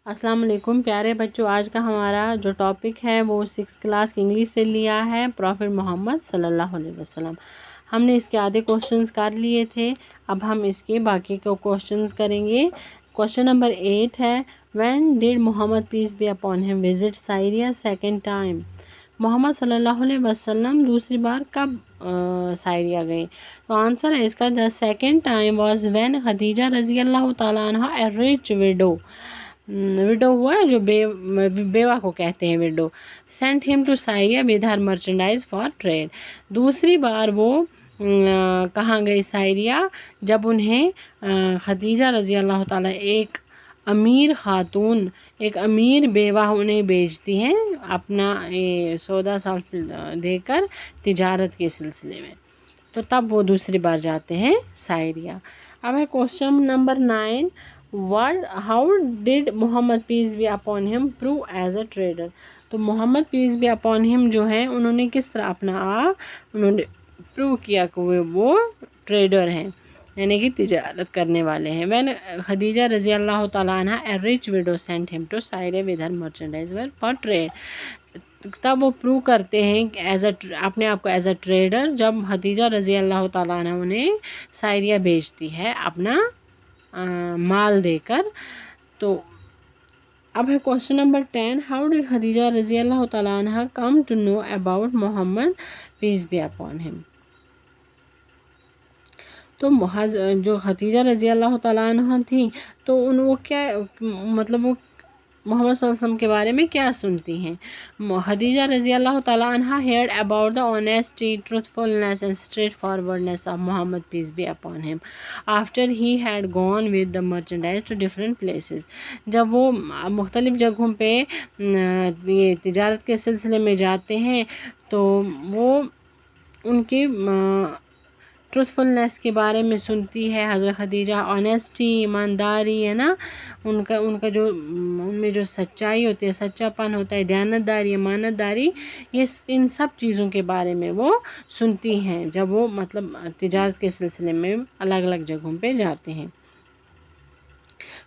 السلام علیکم پیارے بچوں، آج کا ہمارا جو ٹاپک ہے وہ 6 کلاس کی انگلش سے لیا ہے، پروفٹ محمد صلی اللہ علیہ وسلم۔ ہم نے اس کے آدھے کوشچنز کر لیے تھے، اب ہم اس کے باقی کو کوشچنز کریں گے۔ کوشچن نمبر 8 ہے، when did Muhammad peace be upon him visit Syria second time? Muhammad صلی اللہ علیہ وسلم دوسری بار کب سائریا گئے؟ تو آنسر ہے اس کا the second time was when Khadija رضی اللہ تعالیٰ عنہ اے ریچ ویڈو ہوا ہے جو بیوہ کو کہتے ہیں widow, sent him to Syria with her merchandise for trade. دوسری بار وہ کہاں گئی سائریا؟ جب انہیں خدیجہ رضی اللہ تعالیٰ ایک امیر خاتون، ایک امیر بیوہ انہیں بیچتی ہیں اپنا سودا ساز دے کر تجارت کے سلسلے میں، تو تب وہ دوسری بار جاتے ہیں سائریا۔ اب ہے question number 9، how did Muhammad peace be upon him prove as a trader? تو محمد پیس بی اپون ہم جو ہیں انہوں نے کس طرح اپنا آپ انہوں نے پروو کیا کہ وہ ٹریڈر ہیں، یعنی کہ تجارت کرنے والے ہیں۔ وین خدیجہ رضی اللہ تعالیٰ عنہ a rich widow sent him to Syria with her merchandise for trade, تب وہ پروو کرتے ہیں کہ اپنے آپ کو ایز اے ٹریڈر جب خدیجہ رضی اللہ تعالیٰ عنہ انہیں سائریا بیچتی ہے اپنا مال دے کر۔ تو اب ہے question number 10، how did Khadija رضی اللہ تعالیٰ عنہ come to know about Muhammad peace be upon him? تو جو خدیجہ رضی اللہ تعالیٰ عنہ تھیں تو وہ کیا مطلب وہ محمد صلی اللہ علیہ وسلم کے بارے میں کیا سنتی ہیں؟ خدیجہ رضی اللہ تعالیٰ عنہ heard about the honesty, truthfulness and straightforwardness of Muhammad peace be upon him after he had gone with the merchandise to different places۔ جب وہ مختلف جگہوں پہ یہ تجارت کے سلسلے میں جاتے ہیں تو وہ ان کی ٹروتھفلنس کے بارے میں سنتی ہے حضرت خدیجہ، آنیسٹی، ایمانداری ہے نا، ان کا جو ان میں جو سچائی ہوتی ہے، سچا پن ہوتا ہے، دیانتداری، امانت داری، یہ ان سب چیزوں کے بارے میں وہ سنتی ہیں جب وہ مطلب تجارت کے سلسلے میں الگ الگ جگہوں پہ جاتے ہیں۔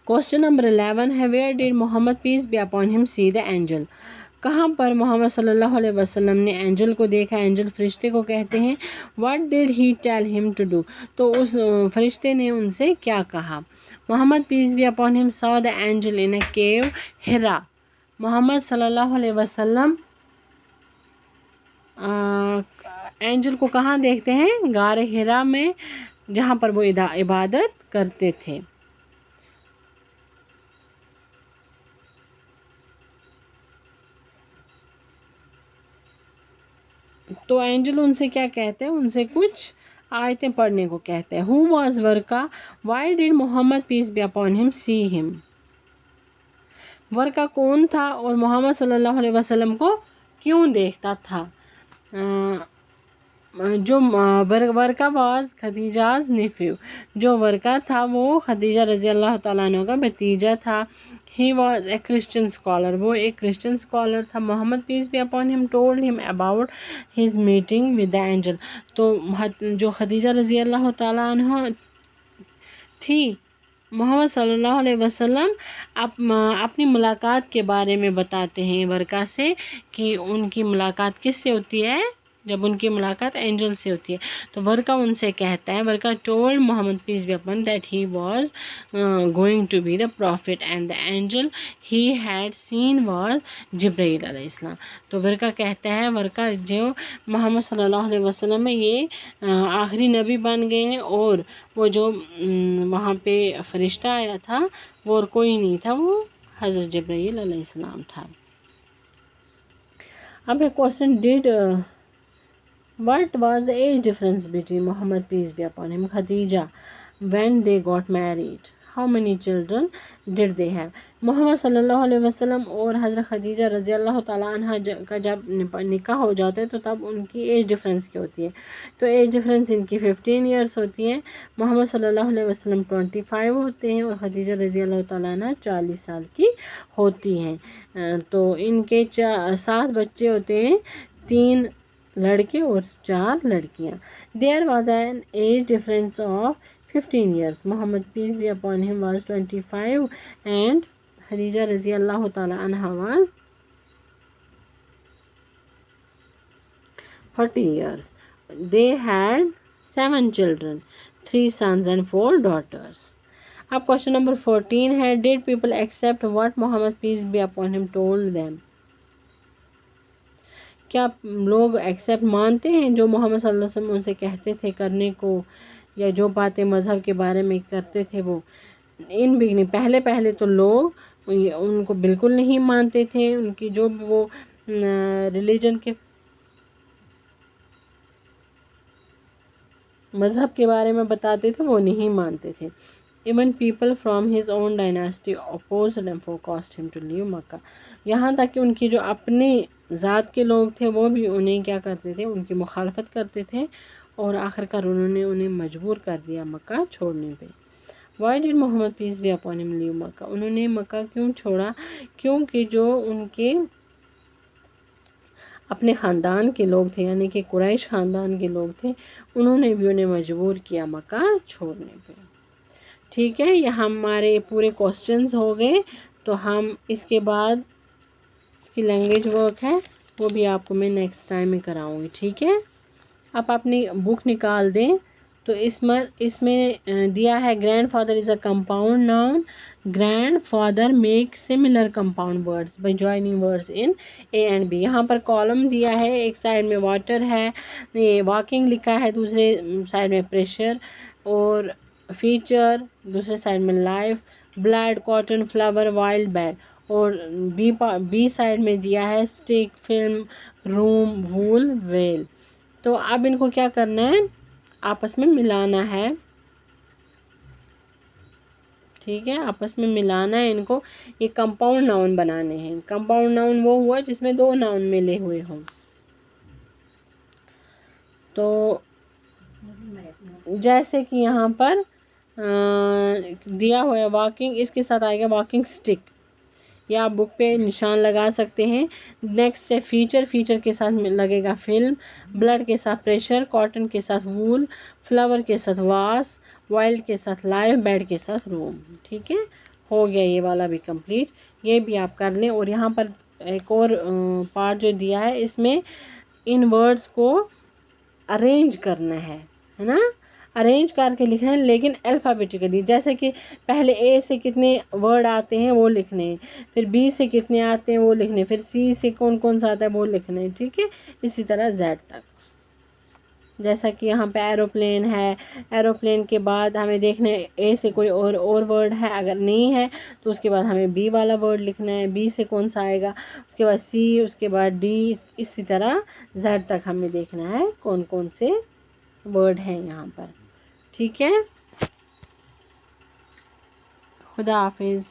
کوشچن نمبر 11 ہے، where did Muhammad peace be upon him سی دا اینجل؟ کہاں پر محمد صلی اللہ علیہ وسلم نے اینجل کو دیکھا؟ اینجل فرشتے کو کہتے ہیں۔ What did he tell him to do? تو اس فرشتے نے ان سے کیا کہا؟ Muhammad peace be upon him saw the angel in a cave ہرا۔ محمد صلی اللہ علیہ وسلم اینجل کو کہاں دیکھتے ہیں؟ غار ہرا میں، جہاں پر وہ عبادت کرتے تھے۔ تو اینجل ان سے کیا کہتے ہیں؟ ان سے کچھ آیتیں پڑھنے کو کہتے ہیں۔ Who was Waraqah? Why did Muhammad peace be upon him see ہم؟ ورقہ کون تھا اور محمد صلی اللہ علیہ وسلم کو کیوں دیکھتا تھا؟ جو ورقہ واز خدیجہ's nephew، جو ورقہ تھا وہ خدیجہ رضی اللہ تعالیٰ عنہ کا بھتیجا تھا۔ He was a Christian scholar، وہ ایک کرسچن اسکالر تھا۔ Muhammad peace be upon him told him about his meeting with the angel، تو جو خدیجہ رضی اللہ تعالیٰ عنہ تھی محمد صلی اللہ علیہ وسلم اپنی ملاقات کے بارے میں بتاتے ہیں ورقہ سے کہ ان کی ملاقات کس سے ہوتی ہے؟ جب ان کی ملاقات اینجل سے ہوتی ہے تو ورقہ ان سے کہتا ہے، Waraqah told Muhammad peace be upon that he was going to be the prophet and the angel he had seen was Jibrail علیہ السلام۔ تو ورقہ کہتا ہے، ورقہ جو محمد صلی اللہ علیہ وسلم میں یہ آخری نبی بن گئے ہیں اور وہ جو وہاں پہ فرشتہ آیا تھا وہ اور کوئی نہیں تھا، وہ حضرت جبرائیل علیہ السلام تھا۔ اب ہے question did What was the age difference between Muhammad peace be upon him Khadija when they got married? How many children did they have؟ محمد صلی اللہ علیہ وسلم اور حضرت خدیجہ رضی اللہ تعالیٰ عنہ کا جب نکاح ہو جاتا ہے تو تب ان کی ایج ڈفرینس کی ہوتی ہے؟ تو ایج ڈفرینس ان کی 15 ایئرس ہوتی ہے۔ محمد صلی اللہ علیہ وسلم 25 ہوتے ہیں اور خدیجہ رضی اللہ تعالیٰ عنہ 40 سال کی ہوتی ہیں۔ تو ان کے 7 بچے ہوتے ہیں، 3 لڑکے اور 4 لڑکیاں۔ There was an age difference of 15 years۔ Muhammad peace be upon him was 25 and Khadija رضی اللہ تعالی عنہ was 40 years. They had 7 children, 3 sons and 4 daughters. اب question number 14 ہے did people accept what Muhammad peace be upon him told them. کیا لوگ accept مانتے ہیں جو محمد صلی اللہ علیہ وسلم ان سے کہتے تھے کرنے کو، یا جو باتیں مذہب کے بارے میں کرتے تھے وہ. ان بگننگ پہلے تو لوگ ان کو بالکل نہیں مانتے تھے، ان کی جو وہ ریلیجن کے مذہب کے بارے میں بتاتے تھے وہ نہیں مانتے تھے. Even people from his own dynasty opposed and forced him to leave Makkah. یہاں تک کہ ان کی جو اپنے ذات کے لوگ تھے وہ بھی انہیں کیا کرتے تھے، ان کی مخالفت کرتے تھے، اور آخر کار انہوں نے انہیں مجبور کر دیا مکہ چھوڑنے پہ. Why did Muhammad peace be upon him leave مکہ؟ انہوں نے مکہ کیوں چھوڑا؟ کیونکہ جو ان کے اپنے خاندان کے لوگ تھے، یعنی کہ قریش خاندان کے لوگ تھے، انہوں نے بھی انہیں مجبور کیا مکہ چھوڑنے پہ. ٹھیک ہے، یہ ہمارے پورے کوسچنز ہو گئے. تو ہم اس کے بعد اس کی لینگویج ورک ہے وہ بھی آپ کو میں نیکسٹ ٹائم میں کراؤں گی. ٹھیک ہے، آپ اپنی بک نکال دیں. تو اس میں دیا ہے grandfather is a compound noun. Grandfather make similar compound words by joining words in A and B. یہاں پر کالم دیا ہے، ایک سائڈ میں واٹر ہے، یہ واکنگ لکھا ہے، دوسرے سائڈ میں پریشر، اور فیچر دوسرے سائڈ میں life, blood, cotton, flower, wild bed. اور بی سائڈ میں دیا ہے اسٹک، فلم، روم، وول، ویل. تو اب ان کو کیا کرنا ہے، آپس میں ملانا ہے. ٹھیک ہے، آپس میں ملانا ہے ان کو. یہ کمپاؤنڈ ناؤن بنانے ہیں. کمپاؤنڈ ناؤن وہ ہوا جس میں 2 ناؤن ملے ہوئے ہوں. تو جیسے کہ یہاں پر دیا ہوا ہے واکنگ، اس کے ساتھ آئے گا واکنگ اسٹک، یا آپ بک پہ نشان لگا سکتے ہیں. نیکسٹ ہے فیچر. فیچر کے ساتھ لگے گا فلم، بلڈ کے ساتھ پریشر، کاٹن کے ساتھ وول، فلاور کے ساتھ واس، وائلڈ کے ساتھ لائف، بیڈ کے ساتھ روم. ٹھیک ہے، ہو گیا یہ والا بھی کمپلیٹ. یہ بھی آپ کر لیں. اور یہاں پر ایک اور پارٹ جو دیا ہے، اس میں ان ورڈز کو ارینج کرنا ہے نا، ارینج کر کے لکھنا ہے، لیکن الفابیٹیکلی. جیسے کہ پہلے اے سے کتنے ورڈ آتے ہیں وہ لکھنے ہیں، پھر بی سے کتنے آتے ہیں وہ لکھنے، پھر سی سے کون کون سا آتا ہے وہ لکھنے ہیں. ٹھیک ہے، اسی طرح زیڈ تک. جیسا کہ یہاں پہ ایروپلین ہے، ایروپلین کے بعد ہمیں دیکھنا ہے اے سے کوئی اور ورڈ ہے، اگر نہیں ہے تو اس کے بعد ہمیں بی والا ورڈ لکھنا ہے، بی سے کون سا آئے گا، اس کے بعد سی، اس کے بعد ڈی، اسی طرح زیڈ تک ہمیں دیکھنا ہے کون کون سے ورڈ ہیں یہاں پر. ٹھیک ہے، خدا حافظ.